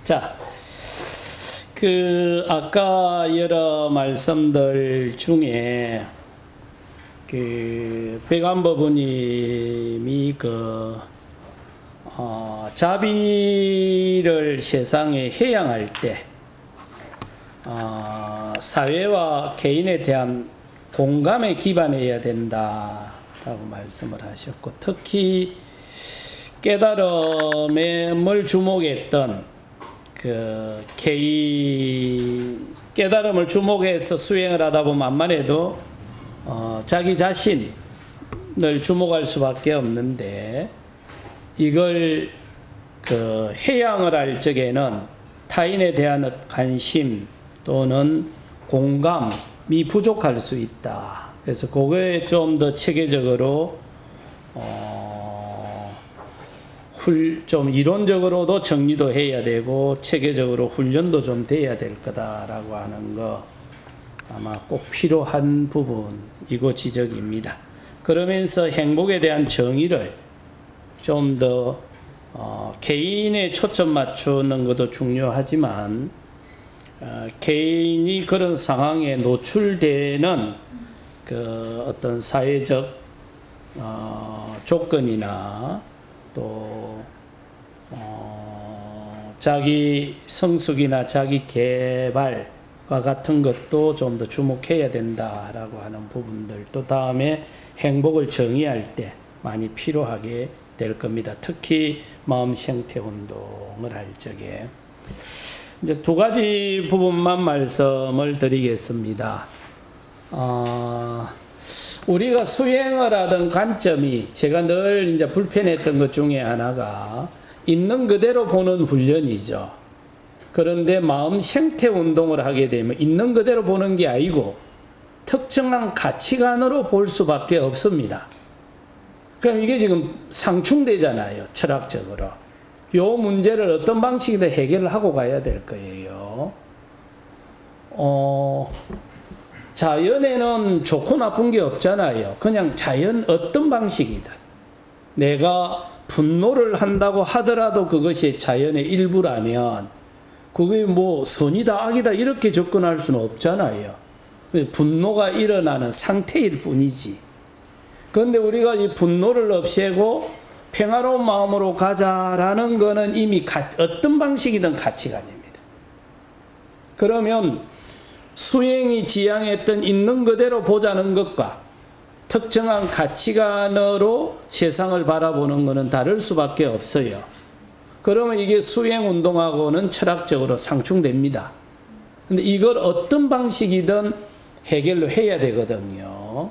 자, 아까 여러 말씀들 중에 백안법부님이 자비를 세상에 회양할 때 사회와 개인에 대한 공감에 기반해야 된다라고 말씀을 하셨고, 특히 깨달음을 주목했던 개인 깨달음을 주목해서 수행을 하다 보면 암만 해도 자기 자신을 주목할 수밖에 없는데, 이걸 회양을 할 적에는 타인에 대한 관심 또는 공감이 부족할 수 있다. 그래서 그거에 좀 더 체계적으로 좀 이론적으로도 정리도 해야 되고 체계적으로 훈련도 좀 돼야 될 거다라고 하는 거 아마 꼭 필요한 부분이고 지적입니다. 그러면서 행복에 대한 정의를 좀 더 개인에 초점 맞추는 것도 중요하지만 개인이 그런 상황에 노출되는 어떤 사회적 조건이나 또 자기 성숙이나 자기 개발과 같은 것도 좀 더 주목해야 된다라고 하는 부분들, 또 다음에 행복을 정의할 때 많이 필요하게 될 겁니다. 특히 마음 생태 운동을 할 적에. 이제 두 가지 부분만 말씀을 드리겠습니다. 우리가 수행을 하던 관점이 제가 늘 이제 불편했던 것 중에 하나가 있는 그대로 보는 훈련이죠. 그런데 마음 생태 운동을 하게 되면 있는 그대로 보는 게 아니고 특정한 가치관으로 볼 수밖에 없습니다. 그럼 이게 지금 상충되잖아요, 철학적으로. 요 문제를 어떤 방식이든 해결을 하고 가야 될 거예요. 자연에는 좋고 나쁜 게 없잖아요. 그냥 자연 어떤 방식이든. 내가 분노를 한다고 하더라도 그것이 자연의 일부라면 그게 뭐 선이다 악이다 이렇게 접근할 수는 없잖아요. 분노가 일어나는 상태일 뿐이지. 그런데 우리가 이 분노를 없애고 평화로운 마음으로 가자라는 거는 이미 어떤 방식이든 가치관입니다. 그러면 수행이 지향했던 있는 그대로 보자는 것과 특정한 가치관으로 세상을 바라보는 것은 다를 수밖에 없어요. 그러면 이게 수행운동하고는 철학적으로 상충됩니다. 근데 이걸 어떤 방식이든 해결을 해야 되거든요.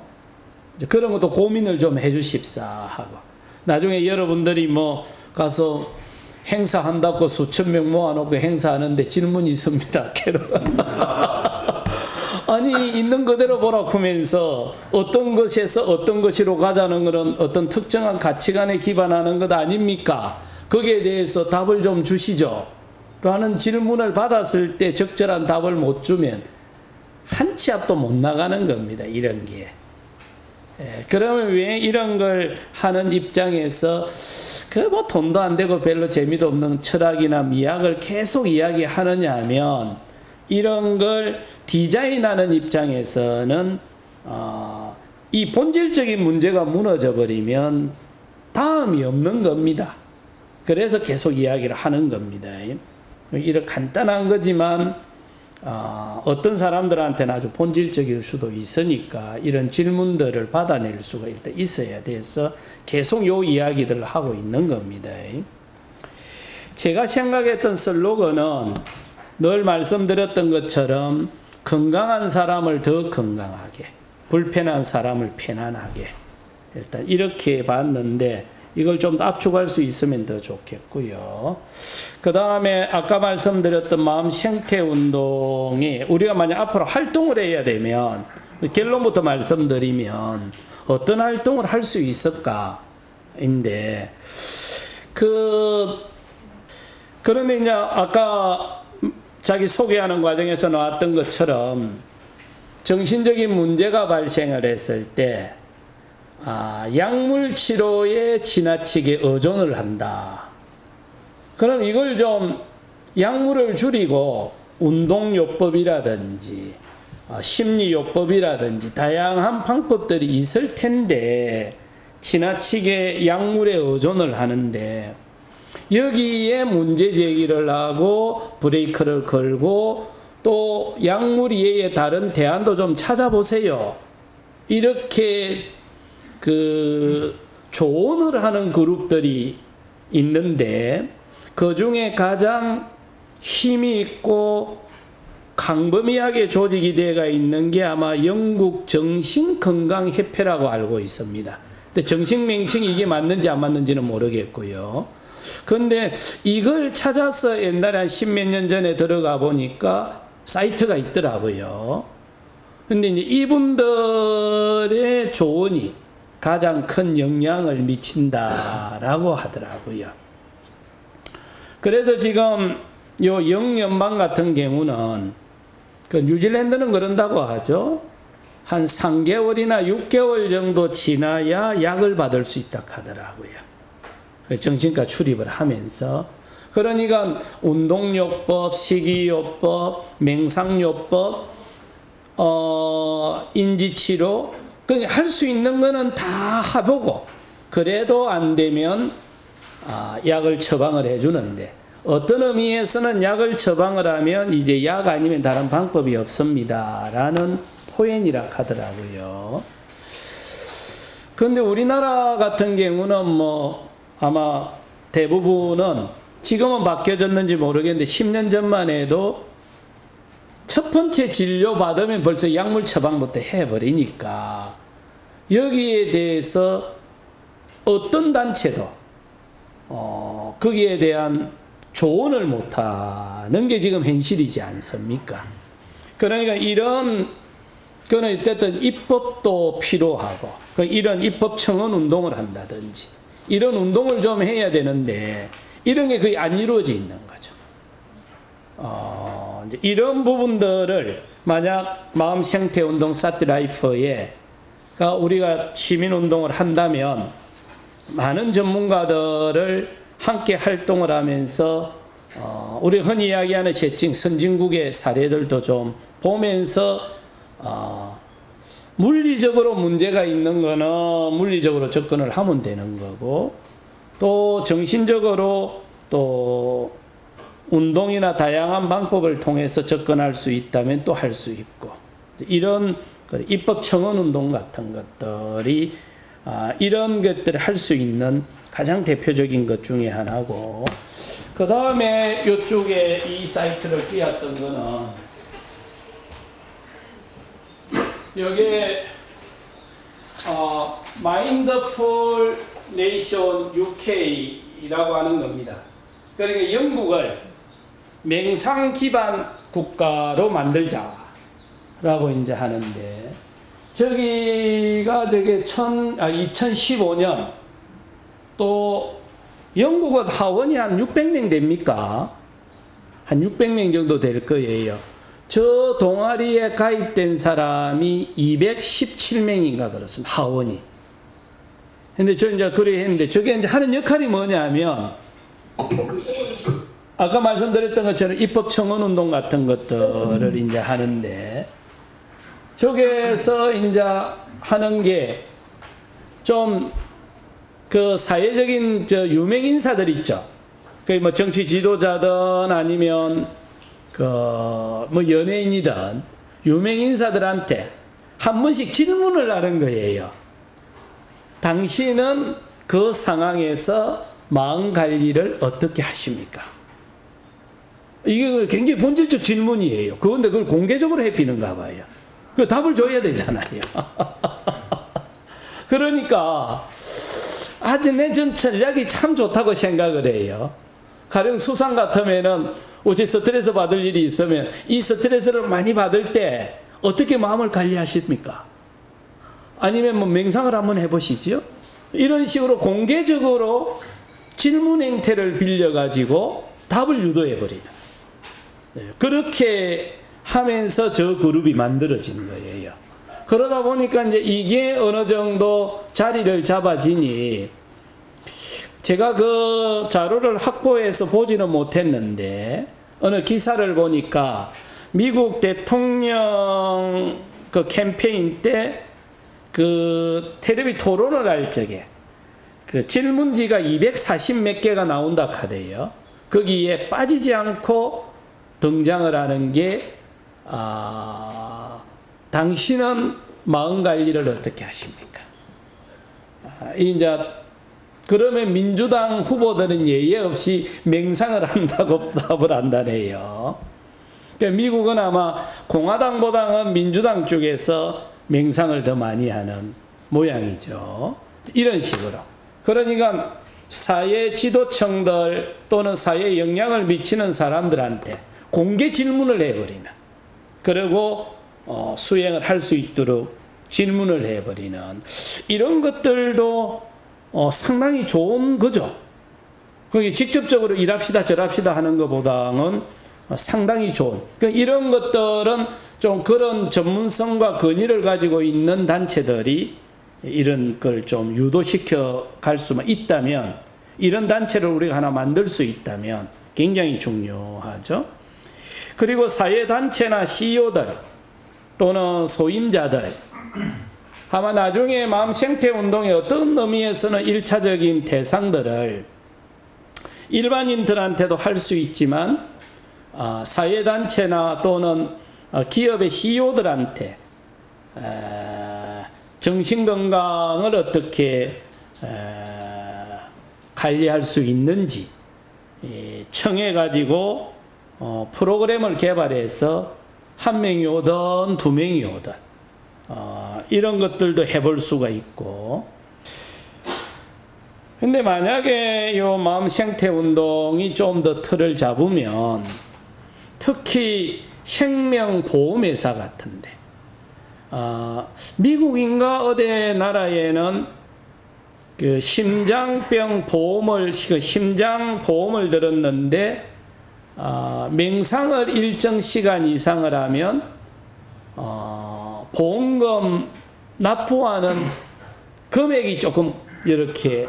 그런 것도 고민을 좀 해주십사 하고. 나중에 여러분들이 뭐 가서 행사한다고 수천 명 모아놓고 행사하는데 질문이 있습니다. 아니 있는 그대로 보라고 하면서 어떤 것에서 어떤 것으로 가자는 것은 어떤 특정한 가치관에 기반하는 것 아닙니까? 거기에 대해서 답을 좀 주시죠 라는 질문을 받았을 때 적절한 답을 못 주면 한 치 앞도 못 나가는 겁니다. 이런 게. 그러면 왜 이런 걸 하는 입장에서 뭐 돈도 안 되고 별로 재미도 없는 철학이나 미학을 계속 이야기하느냐 하면, 이런 걸 디자인하는 입장에서는 이 본질적인 문제가 무너져 버리면 다음이 없는 겁니다. 그래서 계속 이야기를 하는 겁니다. 이런 간단한 거지만 어떤 사람들한테는 아주 본질적일 수도 있으니까 이런 질문들을 받아낼 수가 일단 있어야 돼서 계속 요 이야기들을 하고 있는 겁니다. 제가 생각했던 슬로건은 늘 말씀드렸던 것처럼 건강한 사람을 더 건강하게, 불편한 사람을 편안하게, 일단 이렇게 봤는데 이걸 좀 더 압축할 수 있으면 더 좋겠고요. 그 다음에 아까 말씀드렸던 마음 생태 운동이 우리가 만약 앞으로 활동을 해야 되면 결론부터 말씀드리면 어떤 활동을 할 수 있을까인데, 그런데 이제 아까 자기 소개하는 과정에서 나왔던 것처럼 정신적인 문제가 발생을 했을 때 약물 치료에 지나치게 의존을 한다. 그럼 이걸 좀 약물을 줄이고 운동요법이라든지 심리요법이라든지 다양한 방법들이 있을 텐데 지나치게 약물에 의존을 하는데 여기에 문제 제기를 하고 브레이크를 걸고 또 약물 이외에 다른 대안도 좀 찾아보세요. 이렇게 조언을 하는 그룹들이 있는데 그 중에 가장 힘이 있고 광범위하게 조직이 되어 있는 게 아마 영국 정신건강협회라고 알고 있습니다. 근데 정식 명칭이 이게 맞는지 안 맞는지는 모르겠고요. 근데 이걸 찾아서 옛날에 한 10몇 년 전에 들어가 보니까 사이트가 있더라고요. 근데 이제 이분들의 조언이 가장 큰 영향을 미친다라고 하더라고요. 그래서 지금 요 영연방 같은 경우는 뉴질랜드는 그런다고 하죠. 한 3개월이나 6개월 정도 지나야 약을 받을 수 있다 하더라고요. 정신과 출입을 하면서. 그러니까 운동요법, 식이요법, 맹상요법, 인지치료, 할 수 있는 거는 다 해보고 그래도 안 되면 약을 처방을 해주는데 어떤 의미에서는 약을 처방을 하면 이제 약 아니면 다른 방법이 없습니다 라는 표현이라 하더라고요. 그런데 우리나라 같은 경우는 뭐 아마 대부분은 지금은 바뀌어졌는지 모르겠는데 10년 전만 해도 첫 번째 진료 받으면 벌써 약물 처방부터 해버리니까 여기에 대해서 어떤 단체도 거기에 대한 조언을 못하는 게 지금 현실이지 않습니까? 그러니까 그는 어쨌든 입법도 필요하고 이런 입법 청원 운동을 한다든지 이런 운동을 좀 해야 되는데 이런 게 거의 안 이루어져 있는 거죠. 이제 이런 부분들을 만약 마음생태운동 사티라이프에 우리가 시민운동을 한다면 많은 전문가들을 함께 활동을 하면서 우리 흔히 이야기하는 세칭 선진국의 사례들도 좀 보면서 물리적으로 문제가 있는 거는 물리적으로 접근을 하면 되는 거고 또 정신적으로 또 운동이나 다양한 방법을 통해서 접근할 수 있다면 또 할 수 있고 이런 입법 청원 운동 같은 것들이 이런 것들을 할 수 있는 가장 대표적인 것 중에 하나고 그 다음에 이쪽에 이 사이트를 띄웠던 거는 여기에 마인드풀 네이션 UK라고 하는 겁니다. 그러니까 영국을 맹상 기반 국가로 만들자라고 이제 하는데 저기가 2015년 또 영국은 하원이 한 600명 됩니까? 한 600명 정도 될 거예요. 저 동아리에 가입된 사람이 217명인가 그렇습니다. 하원이. 근데 저 이제 그래 했는데 저게 이제 하는 역할이 뭐냐면 아까 말씀드렸던 것처럼 입법 청원 운동 같은 것들을 이제 하는데 저기에서 이제 하는 게 좀 사회적인 유명 인사들 있죠. 뭐 정치 지도자든 아니면 뭐 연예인이든 유명 인사들한테 한 번씩 질문을 하는 거예요. 당신은 그 상황에서 마음 관리를 어떻게 하십니까? 이게 굉장히 본질적 질문이에요. 그런데 그걸 공개적으로 해피는가 봐요. 그 답을 줘야 되잖아요. 그러니까 아주 내 전 전략이 참 좋다고 생각을 해요. 가령 수상 같으면은 어제 스트레스 받을 일이 있으면 이 스트레스를 많이 받을 때 어떻게 마음을 관리하십니까? 아니면 뭐 맹상을 한번 해보시죠. 이런 식으로 공개적으로 질문 행태를 빌려가지고 답을 유도해버리는. 그렇게 하면서 저 그룹이 만들어진 거예요. 그러다 보니까 이제 이게 어느 정도 자리를 잡아지니 제가 그 자료를 확보해서 보지는 못했는데 어느 기사를 보니까 미국 대통령 그 캠페인 때 그 텔레비 토론을 할 적에 그 질문지가 240 몇 개가 나온다 카대요. 거기에 빠지지 않고 등장을 하는 게 당신은 마음 관리를 어떻게 하십니까? 이제 그러면 민주당 후보들은 예외 없이 맹상을 한다고 답을 한다네요. 그러니까 미국은 아마 공화당보다는 민주당 쪽에서 맹상을 더 많이 하는 모양이죠. 이런 식으로. 그러니까 사회 지도층들 또는 사회에 영향을 미치는 사람들한테 공개 질문을 해버리는, 그리고 수행을 할 수 있도록 질문을 해버리는 이런 것들도 상당히 좋은 거죠. 그게 직접적으로 이랍시다 저랍시다 하는 것보다는 상당히 좋은, 그러니까 이런 것들은 좀 그런 전문성과 권위를 가지고 있는 단체들이 이런 걸 좀 유도시켜 갈 수만 있다면, 이런 단체를 우리가 하나 만들 수 있다면 굉장히 중요하죠. 그리고 사회단체나 CEO들 또는 소임자들, 아마 나중에 마음생태운동의 어떤 의미에서는 1차적인 대상들을 일반인들한테도 할 수 있지만 사회단체나 또는 기업의 CEO들한테 정신건강을 어떻게 관리할 수 있는지 청해가지고 프로그램을 개발해서 한 명이 오든 두 명이 오든 이런 것들도 해볼 수가 있고. 근데 만약에 이 마음생태운동이 좀 더 틀을 잡으면 특히 생명보험회사 같은데, 미국인가 어디 나라에는 그 심장병 보험을, 심장보험을 들었는데 맹상을 일정 시간 이상을 하면 보험금 납부하는 금액이 조금 이렇게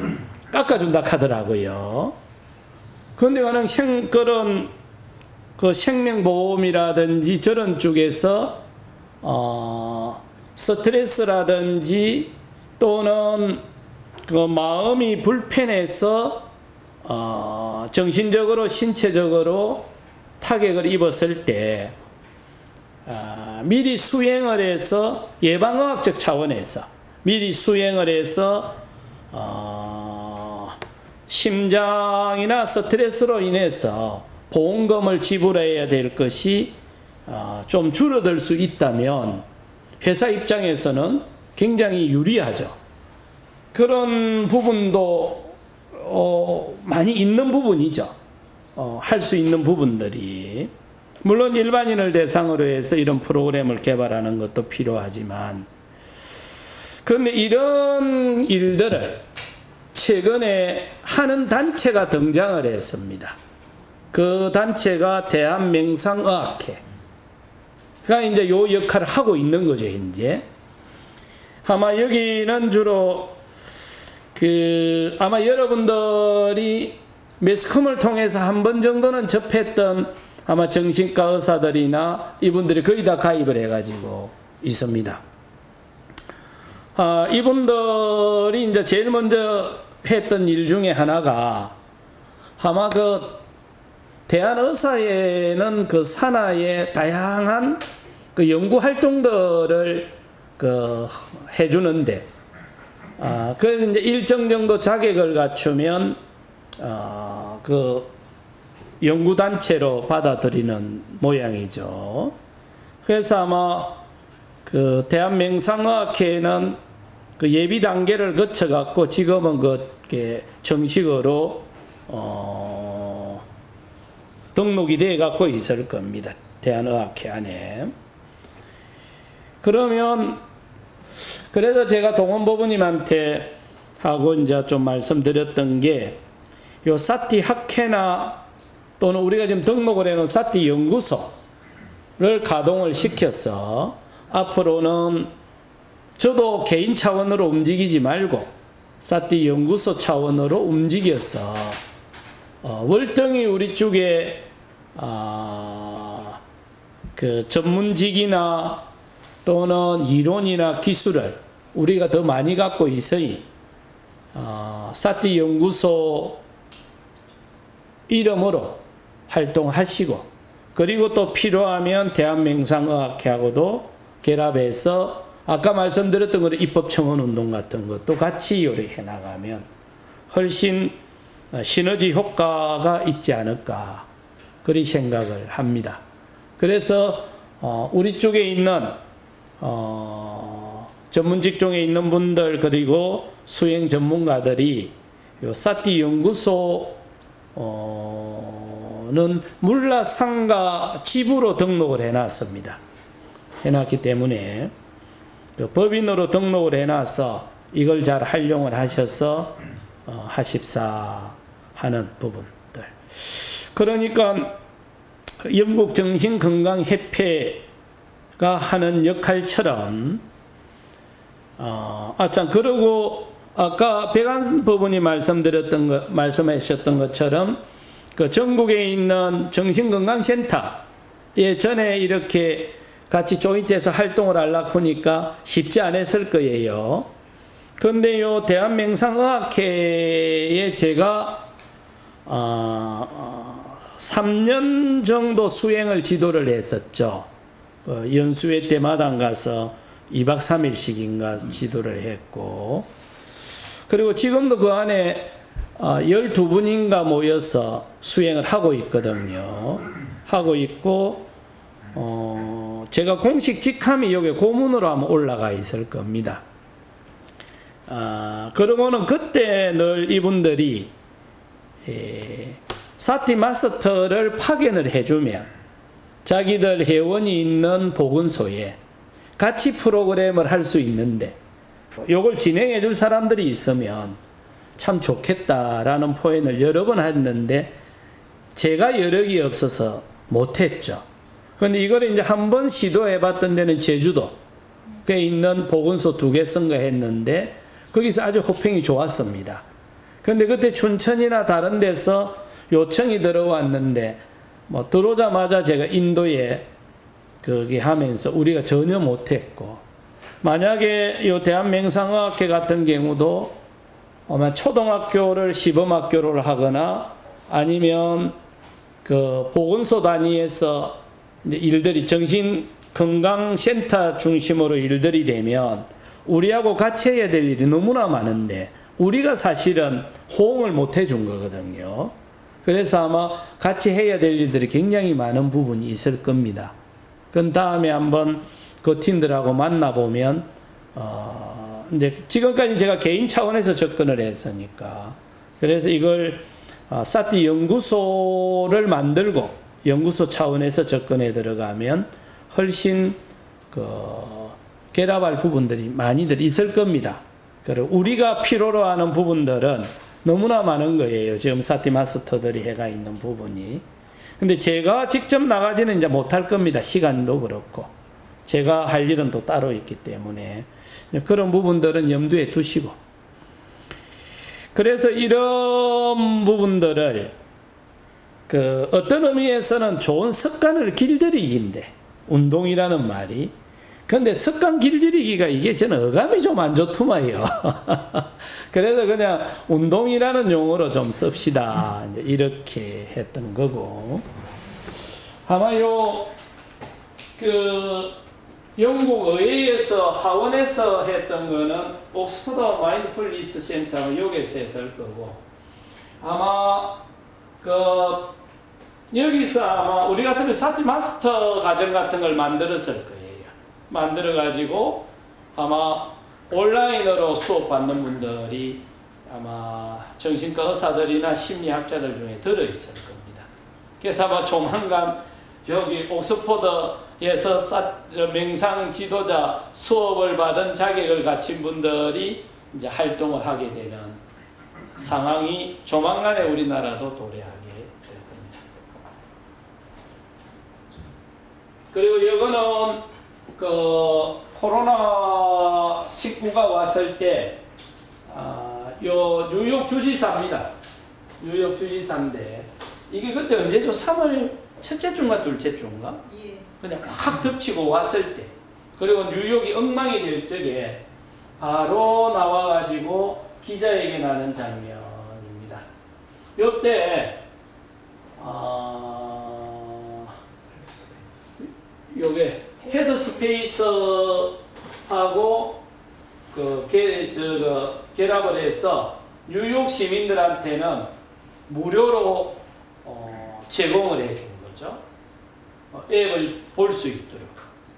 깎아준다 하더라고요. 그런데 가령 그런 그 생명보험이라든지 저런 쪽에서 스트레스라든지 또는 그 마음이 불편해서 정신적으로 신체적으로 타격을 입었을 때 미리 수행을 해서 예방의학적 차원에서 미리 수행을 해서 심장이나 스트레스로 인해서 보험금을 지불해야 될 것이 좀 줄어들 수 있다면 회사 입장에서는 굉장히 유리하죠. 그런 부분도 많이 있는 부분이죠. 할 수 있는 부분들이. 물론 일반인을 대상으로 해서 이런 프로그램을 개발하는 것도 필요하지만, 그런데 이런 일들을 최근에 하는 단체가 등장을 했습니다. 그 단체가 대한맹상의학회가 이제 요 역할을 하고 있는 거죠, 현재. 아마 여기는 주로 아마 여러분들이 매스컴을 통해서 한 번 정도는 접했던 아마 정신과 의사들이나 이분들이 거의 다 가입을 해가지고 있습니다. 이분들이 이제 제일 먼저 했던 일 중에 하나가 아마 그 대한의사회는 그 산하의 다양한 그 연구 활동들을 해주는데, 그래서 이제 일정 정도 자격을 갖추면 그 연구단체로 받아들이는 모양이죠. 그래서 아마 그 대한맹상의학회는 그 예비 단계를 거쳐갖고 지금은 그 정식으로 등록이 돼 갖고 있을 겁니다. 대한의학회 안에. 그러면 그래서 제가 동원법원님한테 하고 이제 좀 말씀드렸던 게, 요 사티 학회나 또는 우리가 지금 등록을 해놓은 사티 연구소를 가동을 시켜서 앞으로는 저도 개인 차원으로 움직이지 말고 사티 연구소 차원으로 움직여서 월등히 우리 쪽에 그 전문직이나 또는 이론이나 기술을 우리가 더 많이 갖고 있으니 사티 연구소 이름으로 활동하시고, 그리고 또 필요하면 대한맹상의학회하고도 결합해서 아까 말씀드렸던 그런 입법청원 운동 같은 것도 같이 요리해 나가면 훨씬 시너지 효과가 있지 않을까 그리 생각을 합니다. 그래서 우리 쪽에 있는 전문 직종에 있는 분들, 그리고 수행 전문가들이 요 사티 연구소는 물라상가 지부로 등록을 해놨습니다. 해놨기 때문에 법인으로 등록을 해놔서 이걸 잘 활용을 하셔서 하십사 하는 부분들. 그러니까 영국 정신건강협회가 하는 역할처럼 참 그러고 아까 백안 법원이 말씀하셨던 것처럼 그 전국에 있는 정신건강센터 예전에 이렇게 같이 조인트해서 활동을 하려고 하니까 쉽지 않았을 거예요. 그런데 요 대한맹상의학회에 제가 3년 정도 수행을 지도를 했었죠. 연수회 때마다 가서 2박 3일씩인가 지도를 했고, 그리고 지금도 그 안에 12분인가 모여서 수행을 하고 있거든요. 하고 있고, 제가 공식 직함이 여기 고문으로 한번 올라가 있을 겁니다. 그러고는 그때 늘 이분들이 사티 마스터를 파견을 해주면 자기들 회원이 있는 보건소에 같이 프로그램을 할 수 있는데 요걸 진행해 줄 사람들이 있으면 참 좋겠다라는 포인을 여러 번 했는데 제가 여력이 없어서 못했죠. 그런데 이걸 이제 한번 시도해 봤던 데는 제주도에 있는 보건소 2개 선거했는데 거기서 아주 호평이 좋았습니다. 그런데 그때 춘천이나 다른 데서 요청이 들어왔는데 뭐 들어오자마자 제가 인도에 거기 하면서 우리가 전혀 못했고, 만약에 이 대한맹상의학회 같은 경우도 아마 초등학교를 시범학교를 하거나 아니면 그 보건소 단위에서 일들이 정신건강센터 중심으로 일들이 되면 우리하고 같이 해야 될 일이 너무나 많은데 우리가 사실은 호응을 못 해준 거거든요. 그래서 아마 같이 해야 될 일들이 굉장히 많은 부분이 있을 겁니다. 그 다음에 한번 그 팀들하고 만나보면 근데 지금까지 제가 개인 차원에서 접근을 했으니까, 그래서 이걸 사티 연구소를 만들고 연구소 차원에서 접근해 들어가면 훨씬 결합할 부분들이 많이들 있을 겁니다. 그리고 우리가 필요로 하는 부분들은 너무나 많은 거예요. 지금 사티 마스터들이 해가 있는 부분이. 근데 제가 직접 나가지는 이제 못할 겁니다. 시간도 그렇고. 제가 할 일은 또 따로 있기 때문에. 그런 부분들은 염두에 두시고. 그래서 이런 부분들을 어떤 의미에서는 좋은 습관을 길들이기인데, 운동이라는 말이. 근데 습관 길들이기가 이게 저는 어감이 좀 안 좋더만요. 그래서 그냥 운동이라는 용어로 좀 씁시다. 이제 이렇게 했던 거고. 아마 영국 의회에서 하원에서 했던 거는 옥스퍼드 마인드풀니스 센터 여기서 했을 거고, 아마 여기서 아마 우리 같으면 사티 마스터 과정 같은 걸 만들었을 거예요. 만들어 가지고 아마 온라인으로 수업 받는 분들이 아마 정신과 의사들이나 심리학자들 중에 들어 있을 겁니다. 그래서 아마 조만간 여기 옥스퍼드에서 명상 지도자 수업을 받은 자격을 가진 분들이 이제 활동을 하게 되는 상황이 조만간에 우리나라도 도래하게 될 겁니다. 그리고 이거는 코로나 19가 왔을 때 요 뉴욕 주지사입니다. 뉴욕 주지사인데 이게 그때 언제죠? 3월 첫째 주인가 둘째 주인가? 예. 그냥 확 덮치고 왔을 때, 그리고 뉴욕이 엉망이 될 적에 바로 나와가지고 기자에게 나는 장면입니다. 요때 요게 헤드스페이스하고 결합을 해서 뉴욕 시민들한테는 무료로 제공을 해준 거죠. 앱을 볼 수 있도록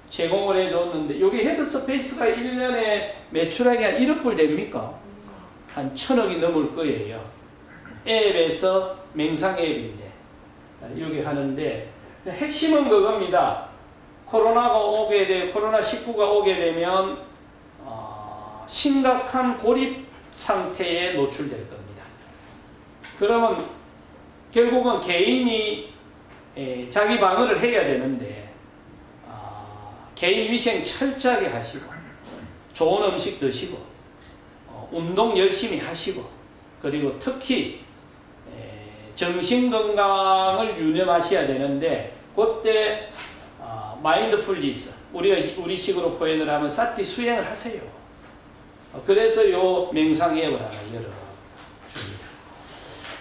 제공을 해줬는데, 여기 헤드스페이스가 1년에 매출액이 한 1억 불 됩니까? 한 1,000억이 넘을 거예요. 앱에서 맹상 앱인데 여기 하는데, 핵심은 그겁니다. 코로나19가 오게 되면 심각한 고립 상태에 노출될 겁니다. 그러면 결국은 개인이 자기 방어를 해야 되는데, 개인 위생 철저하게 하시고, 좋은 음식 드시고, 운동 열심히 하시고, 그리고 특히 정신건강을 유념하셔야 되는데, 그때 마인드풀니스, 우리 식으로 표현을 하면 사티 수행을 하세요. 그래서 요 명상앱을 하나 열어줍니다.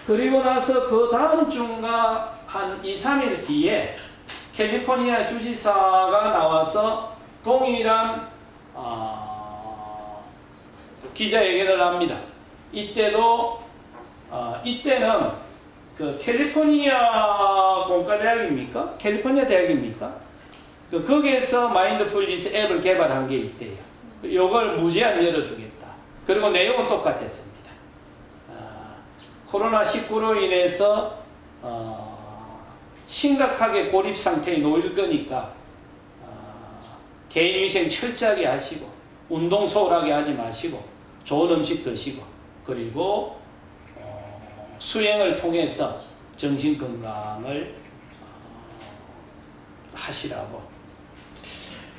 그리고 나서 그 다음 주가 한 2, 3일 뒤에 캘리포니아 주지사가 나와서 동일한 기자회견을 합니다. 이때는 그 캘리포니아 공과대학입니까? 캘리포니아 대학입니까? 거기에서 마인드풀니스 앱을 개발한 게 있대요. 요걸 무제한 열어주겠다. 그리고 내용은 똑같았습니다. 코로나19로 인해서 심각하게 고립 상태에 놓일 거니까 개인위생 철저하게 하시고, 운동 소홀하게 하지 마시고, 좋은 음식 드시고, 그리고 수행을 통해서 정신건강을 하시라고.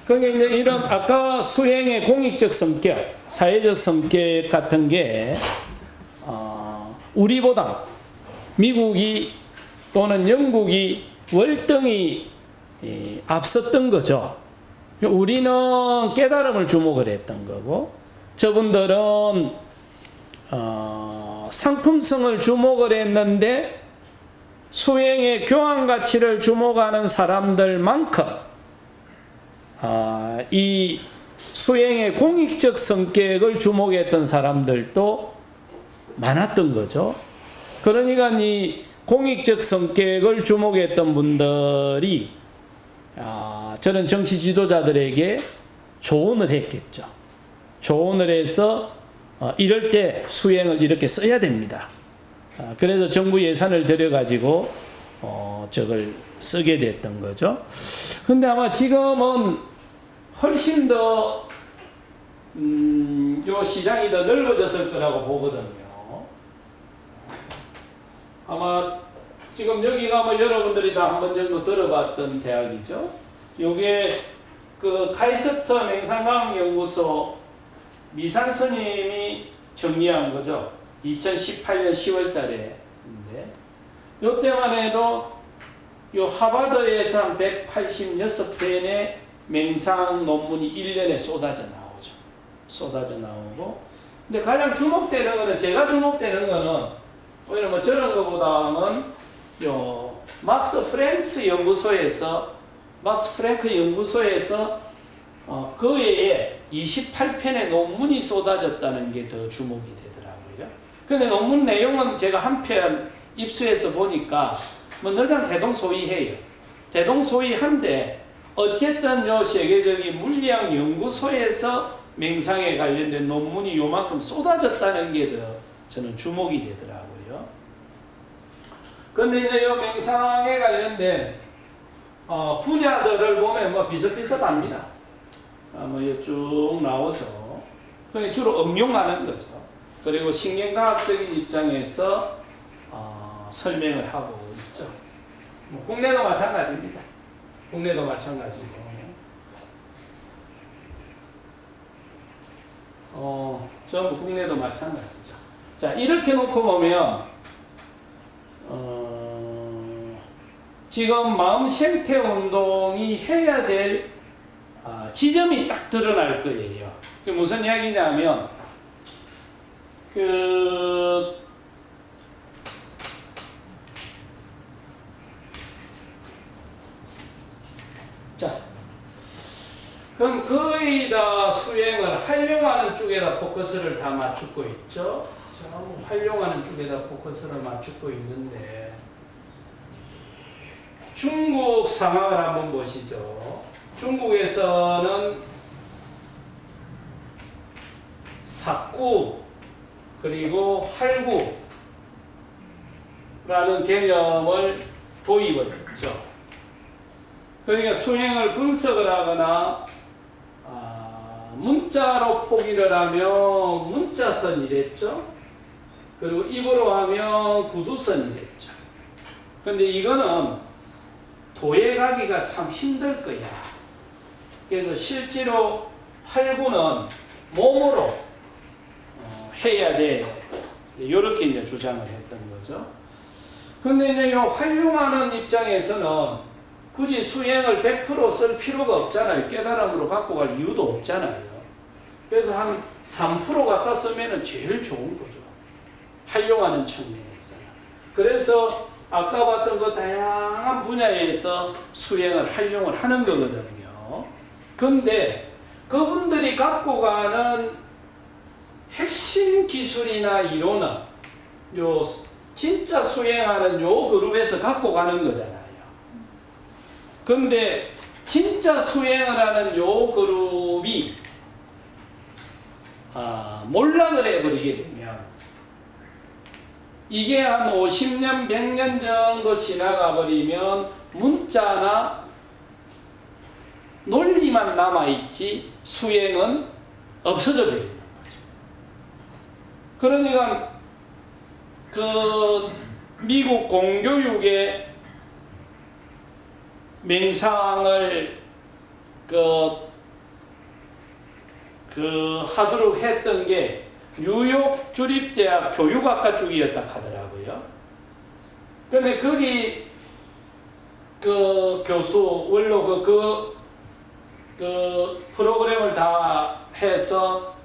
그러니까 이제 이런 아까 수행의 공익적 성격, 사회적 성격 같은 게 우리보다 미국이 또는 영국이 월등히 앞섰던 거죠. 우리는 깨달음을 주목을 했던 거고, 저분들은 상품성을 주목을 했는데, 수행의 교환 가치를 주목하는 사람들만큼 이 수행의 공익적 성격을 주목했던 사람들도 많았던 거죠. 그러니까 이 공익적 성격을 주목했던 분들이 저는 정치 지도자들에게 조언을 했겠죠. 조언을 해서 이럴 때 수행을 이렇게 써야 됩니다. 그래서 정부 예산을 들여가지고 저걸 쓰게 됐던 거죠. 근데 아마 지금은 훨씬 더 요 시장이 더 넓어졌을 거라고 보거든요. 아마 지금 여기가 뭐 여러분들이 다 한 번 정도 들어봤던 대학이죠. 요게 그 카이스트 맹상과학연구소 미산 스님이 정리한 거죠. 2018년 10월 달에. 요때만 해도 요 하버드에서 한 186편의 맹상 논문이 1년에 쏟아져 나오죠. 쏟아져 나오고. 근데 가장 주목되는 거는, 제가 주목되는 거는, 오히려 뭐 저런 거보다는 요 막스 프랭크 연구소에서 그 외에 28편의 논문이 쏟아졌다는 게 더 주목이 되더라고요. 근데 논문 내용은 제가 한 편 입수해서 보니까 뭐 늘상 대동소이해요. 대동소이한데 어쨌든 요 세계적인 물리학 연구소에서 맹상에 관련된 논문이 요만큼 쏟아졌다는 게 더 저는 주목이 되더라고요. 근데 이제 요 맹상에 관련된 분야들을 보면 뭐 비슷비슷합니다. 뭐 쭉 나오죠. 그게 주로 응용하는 거죠. 그리고 신경과학적인 입장에서 설명을 하고 있죠. 뭐 국내도 마찬가지입니다. 국내도 마찬가지고. 전부 국내도 마찬가지죠. 자, 이렇게 놓고 보면, 지금 마음 생태 운동이 해야 될 지점이 딱 드러날 거예요. 그게 무슨 이야기냐면 자, 그럼 거의 다 수행을 활용하는 쪽에다 포커스를 다 맞추고 있죠. 자, 활용하는 쪽에다 포커스를 맞추고 있는데 중국 상황을 한번 보시죠. 중국에서는 삭구 그리고 활구라는 개념을 도입을 했죠. 그러니까 수행을 분석을 하거나 문자로 포기를 하면 문자선이랬죠. 그리고 입으로 하면 구두선이랬죠. 근데 이거는 도에 가기가 참 힘들 거야. 그래서 실제로 활구는 몸으로 해야 돼. 이렇게 이제 주장을 했던 거죠. 근데 이제 이 활용하는 입장에서는 굳이 수행을 100% 쓸 필요가 없잖아요. 깨달음으로 갖고 갈 이유도 없잖아요. 그래서 한 3% 갖다 쓰면 제일 좋은 거죠. 활용하는 측면에서는. 그래서 아까 봤던 그 다양한 분야에서 수행을 활용을 하는 거거든요. 근데 그분들이 갖고 가는 핵심 기술이나 이론은 요 진짜 수행하는 요 그룹에서 갖고 가는 거잖아요. 근데 진짜 수행을 하는 요 그룹이 몰락을 해버리게 되면 이게 한 50년, 100년 정도 지나가 버리면 문자나 논리만 남아있지 수행은 없어져 버리는 거죠. 그러니까 그 미국 공교육의 맹상을 하도록 했던 게 뉴욕 주립대학 교육학과 쪽이었다 하더라고요. 근데 거기 그 교수 원로 그 프로그램을 다 해서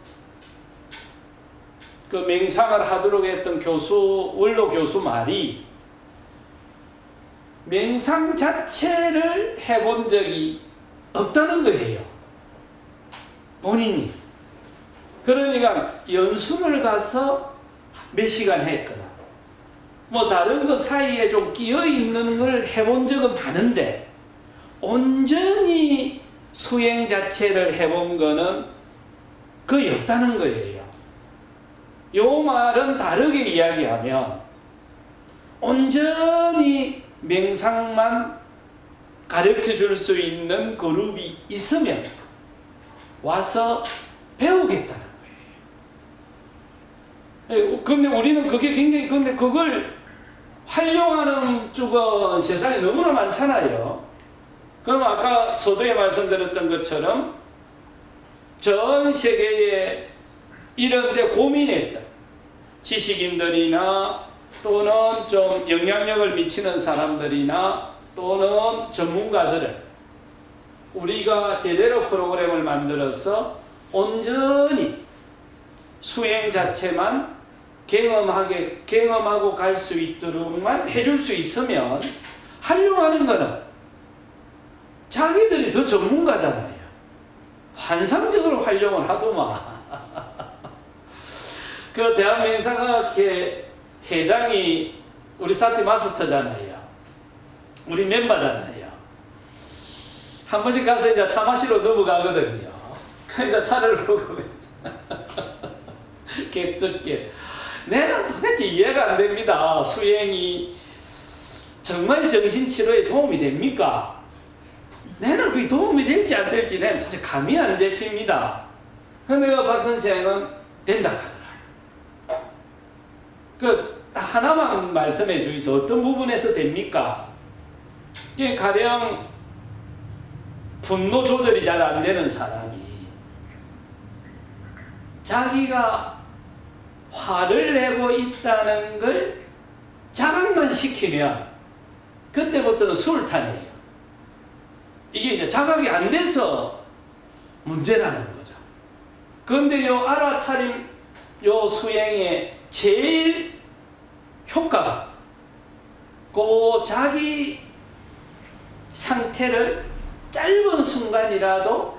그 맹상을 하도록 했던 원로 교수 말이 맹상 자체를 해본 적이 없다는 거예요. 본인이. 그러니까 연수를 가서 몇 시간 했거나 뭐 다른 것 사이에 좀 끼어 있는 걸 해본 적은 많은데 온전히 수행 자체를 해본 거는 거의 없다는 거예요. 요 말은 다르게 이야기하면 온전히 명상만 가르쳐 줄 수 있는 그룹이 있으면 와서 배우겠다는 거예요. 근데 우리는 그게 굉장히, 근데 그걸 활용하는 쪽은 세상에 너무나 많잖아요. 그럼 아까 서두에 말씀드렸던 것처럼 전 세계에 이런데 고민했던 지식인들이나 또는 좀 영향력을 미치는 사람들이나 또는 전문가들은 우리가 제대로 프로그램을 만들어서 온전히 수행 자체만 경험하고 갈 수 있도록만 해줄 수 있으면 활용하는 거는 자기들이 더 전문가잖아요. 환상적으로 활용을 하더만. 그 대한명상학회 회장이 우리 사티 마스터잖아요. 우리 멤버잖아요. 한 번씩 가서 이제 차 마시러 넘어가거든요. 그러니까 차를 보고 객적게 내는 도대체 이해가 안 됩니다. 수행이 정말 정신치료에 도움이 됩니까? 내는 그게 도움이 될지 안 될지 내는 도대체 감이 안 잡힙니다. 그런데 박 선생은 된다 하더라. 그 하나만 말씀해 주이소. 어떤 부분에서 됩니까? 이게 가령 분노 조절이 잘 안 되는 사람이 자기가 화를 내고 있다는 걸 자각만 시키면 그때부터는 수울탄이에요. 이게 이제 자각이 안 돼서 문제라는 거죠. 그런데 요 알아차림 요 수행의 제일 효과가 그 자기 상태를 짧은 순간이라도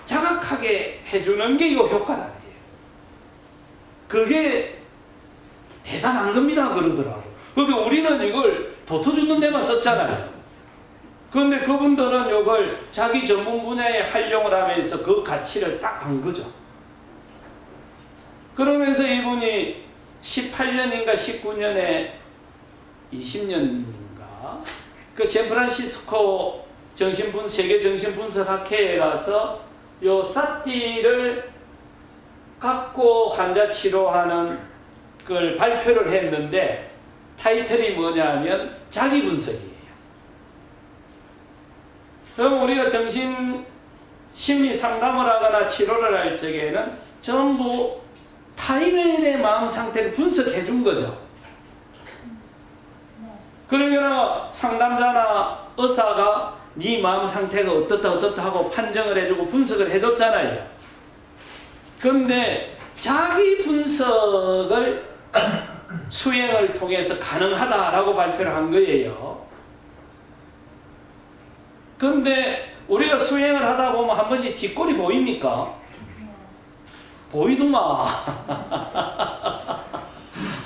자각하게 해주는 게 이거 효과란 말이에요. 그게 대단한 겁니다 그러더라고. 그러니까 우리는 이걸 도터 죽는 데만 썼잖아요. 그런데 그분들은 이걸 자기 전문 분야에 활용을 하면서 그 가치를 딱 안 거죠. 그러면서 이분이 18년인가 19년에 20년인가 그 샌프란시스코 세계 정신분석학회에 가서 요 사티를 갖고 환자 치료하는 걸 발표를 했는데 타이틀이 뭐냐면 자기 분석이에요. 그럼 우리가 정신 심리 상담을 하거나 치료를 할 적에는 전부 타인의 마음 상태를 분석해 준 거죠. 그러면 상담자나 의사가 네 마음 상태가 어떻다 하고 판정을 해주고 분석을 해줬잖아요. 그런데 자기 분석을 수행을 통해서 가능하다라고 발표를 한 거예요. 그런데 우리가 수행을 하다 보면 한 번씩 뒷골이 보입니까? 보이더만.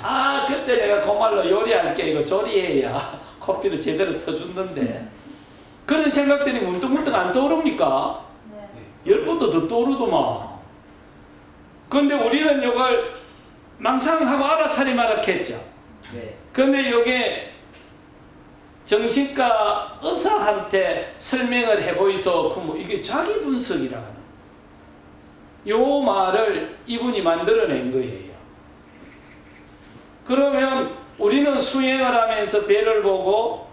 아, 그때 내가 그 말로 요리할게. 이거 조리해야 커피를 제대로 터줬는데. 그런 생각들이 문득문득 안 떠오릅니까? 네. 10번도 더 떠오르더만. 그런데 우리는 이걸 망상하고 알아차리마라 했죠. 네. 그런데 이게 정신과 의사한테 설명을 해보이소. 그럼 이게 자기 분석이라는 요 말을 이분이 만들어낸 거예요. 그러면 우리는 수행을 하면서 배를 보고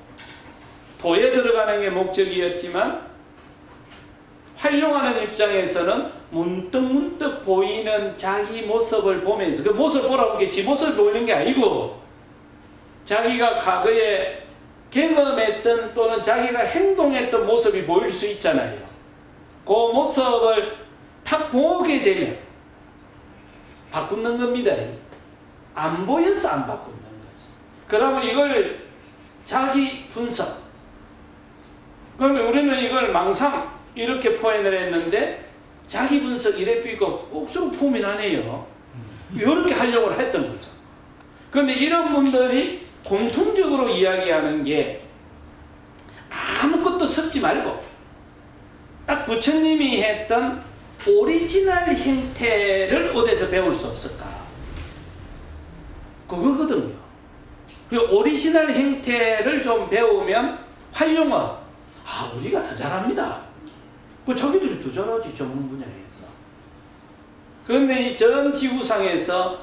도에 들어가는 게 목적이었지만 활용하는 입장에서는 문득문득 보이는 자기 모습을 보면서 그 모습 보라고 게 지 모습을 보이는 게 아니고 자기가 과거에 경험했던 또는 자기가 행동했던 모습이 보일 수 있잖아요. 그 모습을 탁 보게 되면 바꾸는 겁니다. 안 보여서 안 바꾸는 거지. 그러면 이걸 자기 분석. 그러면 우리는 이걸 망상 이렇게 표현을 했는데 자기 분석 이래 삐고 억수로 포민하네요. 이렇게 하려고 했던 거죠. 그런데 이런 분들이 공통적으로 이야기하는 게 아무것도 섞지 말고 딱 부처님이 했던 오리지널 형태를 어디서 배울 수 없을까? 그거거든요. 그 오리지널 형태를 좀 배우면 활용은 우리가 더 잘합니다. 그 자기들이 더 잘하지 전문 분야에서. 그런데 이 전 지구상에서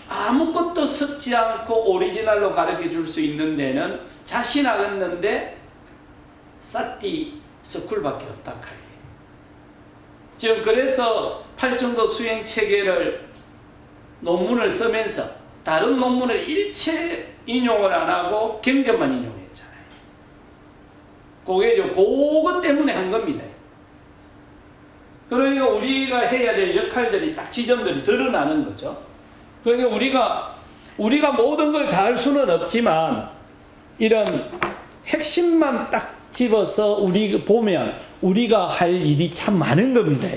아무것도 섞지 않고 오리지널로 가르쳐 줄 수 있는 데는 자신하겠는데 사티 스쿨밖에 없다 카이. 지금 그래서 팔정도 수행 체계를 논문을 쓰면서 다른 논문을 일체 인용을 안 하고 경전만 인용했잖아요. 그것 때문에 한 겁니다. 그러니까 우리가 해야 될 역할들이 딱 지점들이 드러나는 거죠. 그러니까 우리가 모든 걸 다 할 수는 없지만 이런 핵심만 딱 집어서 우리 보면 우리가 할 일이 참 많은 겁니다.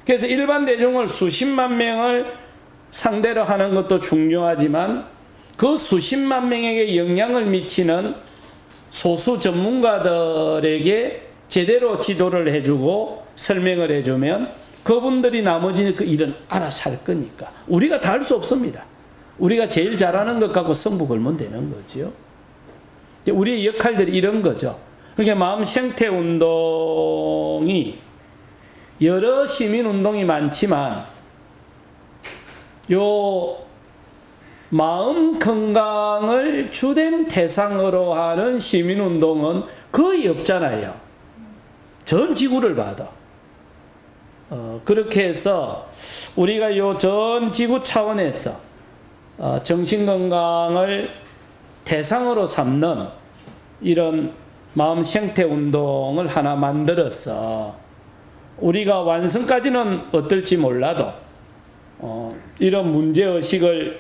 그래서 일반 대중을 수십만 명을 상대로 하는 것도 중요하지만 그 수십만 명에게 영향을 미치는 소수 전문가들에게 제대로 지도를 해주고 설명을 해주면 그분들이 나머지 그 일은 알아서 할 거니까 우리가 다 할 수 없습니다. 우리가 제일 잘하는 것 갖고 승부 걸면 되는 거죠. 우리의 역할들이 이런 거죠. 그러니까 마음 생태 운동이 여러 시민 운동이 많지만 요 마음 건강을 주된 대상으로 하는 시민 운동은 거의 없잖아요. 전 지구를 봐도. 그렇게 해서 우리가 요 전 지구 차원에서 정신 건강을 대상으로 삼는 이런 마음 생태 운동을 하나 만들어서 우리가 완성까지는 어떨지 몰라도 이런 문제의식을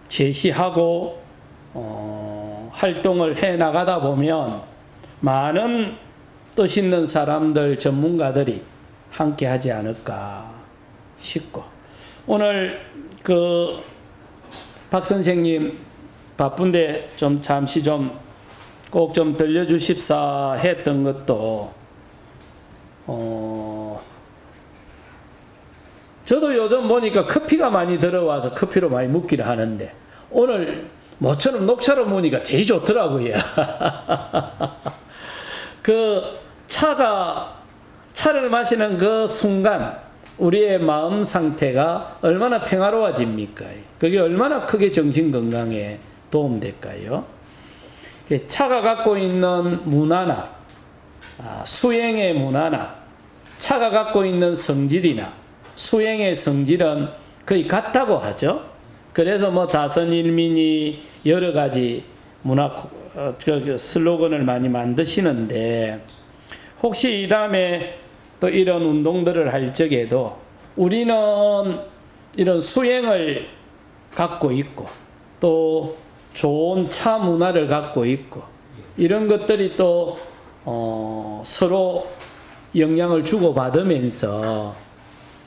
제시하고 활동을 해 나가다 보면 많은 뜻 있는 사람들, 전문가들이 함께 하지 않을까 싶고, 오늘 박 선생님 바쁜데 좀 잠시 꼭 좀 들려주십사 했던 것도 저도 요즘 보니까 커피가 많이 들어와서 커피로 많이 묵기를 하는데 오늘 모처럼 녹차로 무니까 되게 좋더라고요. 차를 마시는 그 순간 우리의 마음 상태가 얼마나 평화로워집니까? 그게 얼마나 크게 정신 건강에 도움될까요? 차가 갖고 있는 문화나 수행의 문화나 차가 갖고 있는 성질이나 수행의 성질은 거의 같다고 하죠. 그래서 뭐 다선일민이 여러 가지 문화 슬로건을 많이 만드시는데, 혹시 이 다음에 또 이런 운동들을 할 적에도 우리는 이런 수행을 갖고 있고 또 좋은 차 문화를 갖고 있고 이런 것들이 또 서로 영향을 주고받으면서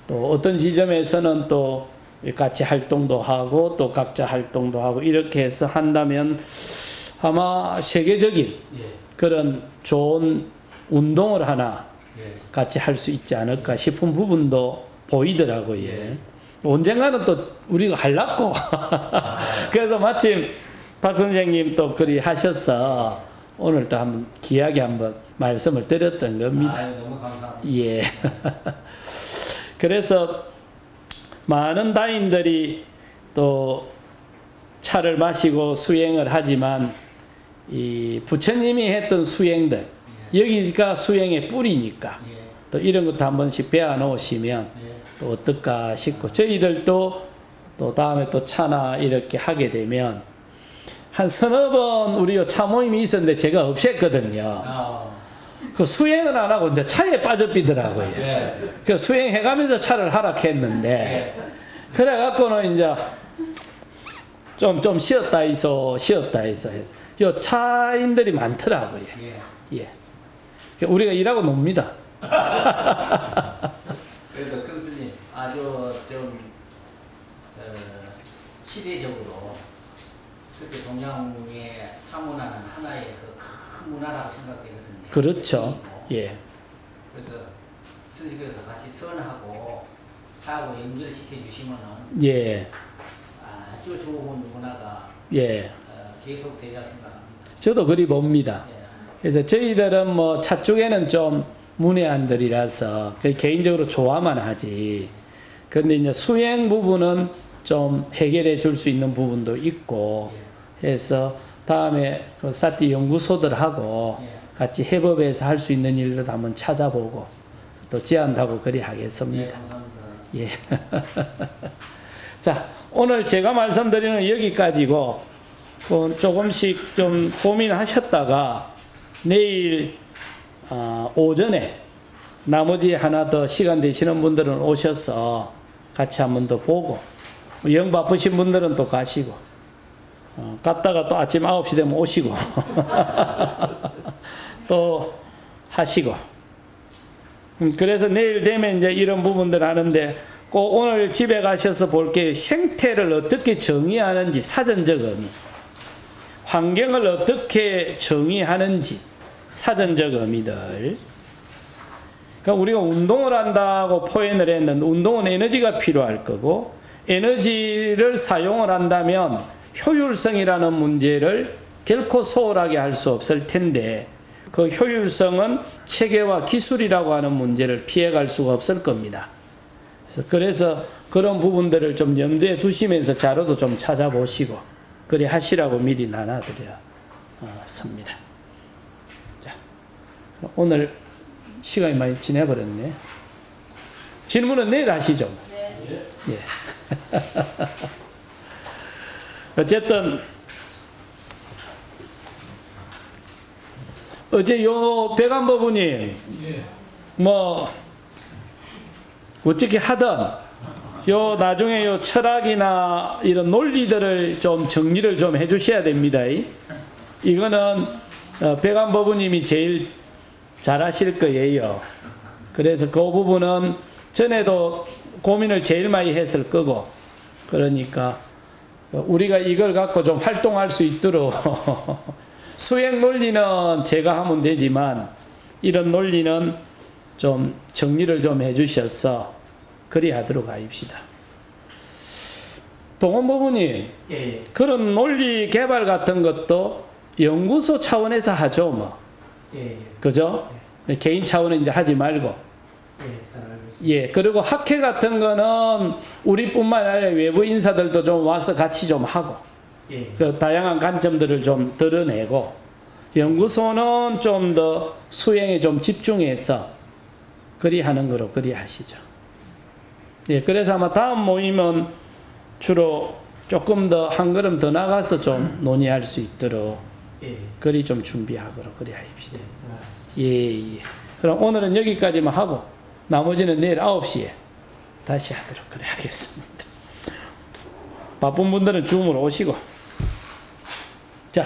또 어떤 지점에서는 또 같이 활동도 하고 또 각자 활동도 하고 이렇게 해서 한다면 아마 세계적인 그런 좋은 운동을 하나 같이 할 수 있지 않을까 싶은 부분도 보이더라고요. 언젠가는 또 우리가 하려고. 그래서 마침 박 선생님 또 그리 하셔서 오늘 또 한번 귀하게 한번 말씀을 드렸던 겁니다. 너무 감사합니다. 예. 그래서 많은 다인들이 또 차를 마시고 수행을 하지만 이 부처님이 했던 수행들, 여기가 수행의 뿌리니까 또 이런 것도 한 번씩 배워 놓으시면 또 어떨까 싶고, 저희들도 또 다음에 또 차나 이렇게 하게 되면 한 서너 번 우리 차 모임이 있었는데 제가 없앴거든요. 그 수행은 안 하고 이제 차에 빠져비더라고요. 그 수행해가면서 차를 하락했는데, 그래갖고는 이제 좀 쉬었다 있어 해서 요 차인들이 많더라고요. 예. 우리가 일하고 놉니다. 그래도 교수님 아주 좀 시대적으로 특히 동양의 차문화는 하나의 큰 문화라고 생각되거든요. 그렇죠. 예. 그래서 선생님께서 같이 선하고 차하고 연결시켜 주시면은 예. 아주 좋은 문화가 계속되리라 생각합니다. 저도 그리 봅니다. 그래서 저희들은 뭐 차 쪽에는 좀 문외한들이라서 개인적으로 좋아만 하지. 그런데 이제 수행 부분은 좀 해결해 줄 수 있는 부분도 있고 해서 다음에 그 사티 연구소들하고 같이 협업해서 할 수 있는 일도 한번 찾아보고 또 제안도 하고 그리 하겠습니다. 예. 자, 오늘 제가 말씀드리는 여기까지고 조금씩 좀 고민하셨다가 내일 오전에 나머지 하나 더 시간 되시는 분들은 오셔서 같이 한 번 더 보고, 영 바쁘신 분들은 또 가시고, 갔다가 또 아침 9시 되면 오시고 또 하시고. 그래서 내일 되면 이제 이런 부분들 하는데, 꼭 오늘 집에 가셔서 볼게요. 생태를 어떻게 정의하는지, 사전적 의미, 환경을 어떻게 정의하는지 사전적 의미들. 그러니까 우리가 운동을 한다고 표현을 했는데, 운동은 에너지가 필요할 거고, 에너지를 사용을 한다면 효율성이라는 문제를 결코 소홀하게 할 수 없을 텐데, 그 효율성은 체계와 기술이라고 하는 문제를 피해갈 수가 없을 겁니다. 그래서 그런 부분들을 좀 염두에 두시면서 자료도 좀 찾아보시고 그리 하시라고 미리 나눠드렸습니다. 자, 오늘 시간이 많이 지내버렸네. 질문은 내일 하시죠. 네. 예. 어쨌든 어제 요 백안법부님 예. 뭐 어떻게 하든 요 나중에 요 철학이나 이런 논리들을 좀 정리를 좀 해주셔야 됩니다. 이거는 백안법부님이 제일 잘하실 거예요. 그래서 그 부분은 전에도 고민을 제일 많이 했을 거고, 그러니까 우리가 이걸 갖고 좀 활동할 수 있도록 수행 논리는 제가 하면 되지만 이런 논리는 좀 정리를 좀 해주셔서 그리 하도록 하십시다. 동원법부님, 예. 그런 논리 개발 같은 것도 연구소 차원에서 하죠, 뭐. 예. 그죠? 개인 차원은 이제 하지 말고. 예. 잘 알고 있습니다. 예, 그리고 학회 같은 거는 우리뿐만 아니라 외부 인사들도 좀 와서 같이 좀 하고, 예. 그 다양한 관점들을 좀 드러내고, 연구소는 좀 더 수행에 좀 집중해서 그리 하는 거로 그리 하시죠. 예, 그래서 아마 다음 모임은 주로 조금 더 한 걸음 더 나가서 좀 논의할 수 있도록 예. 그리 좀 준비하도록 그리 하십시다. 예. 예, 예. 그럼 오늘은 여기까지만 하고 나머지는 내일 9시에 다시 하도록 그래 하겠습니다. 바쁜 분들은 줌으로 오시고. 자,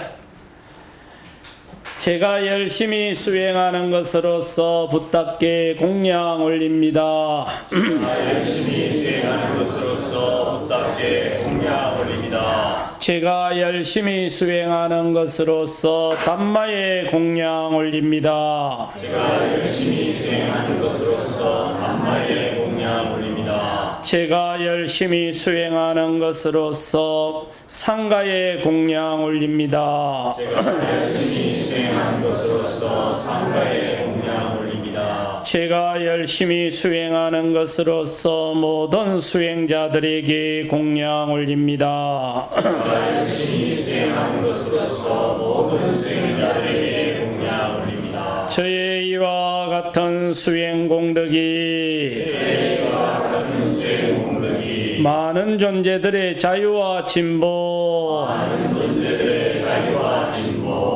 제가 열심히 수행하는 것으로서 붓답게 공양 올립니다. 제가 열심히 수행하는 것으로서 붓답게 공양 올립니다. 제가 열심히 수행하는 것으로서 담마의 공양 올립니다. 제가 열심히 수행하는 것으로서 담마의 공양 올립니다. 제가 열심히 수행하는 것으로서 상가의 공양 올립니다. 제가 열심히 수행하는 것으로서 상가의 공양 올립니다. 제가 열심히 수행하는 것으로서 모든 수행자들에게 공양 올립니다. 제가 열심히 수행하는 것으로서 모든 수행자들에게 공양 올립니다. 저의 이와 같은 수행 공덕이 많은 존재들의 자유와 진보,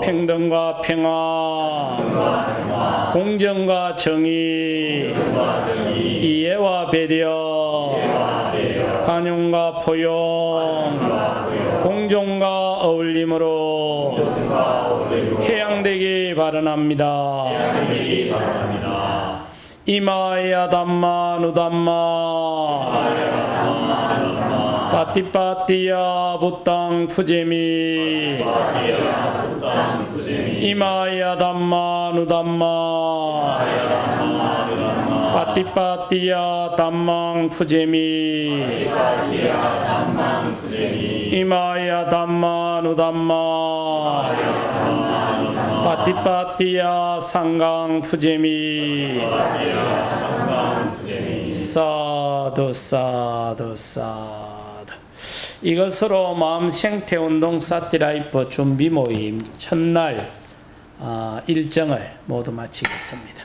평등과 평화, 공정과 정의, 이해와 배려, 관용과 포용, 공존과 어울림으로 해양되기 바라납니다. 이마야 담마 누담마 따띠빠띠야 부땅 푸제미 이마야 담마 누담마 따띠빠띠야 담망 푸제미 이마야 담마 누담마 빠띠빠띠야 상강 푸제미 사도 사도 사도. 이것으로 마음 생태운동 사티라이프 준비 모임 첫날 일정을 모두 마치겠습니다.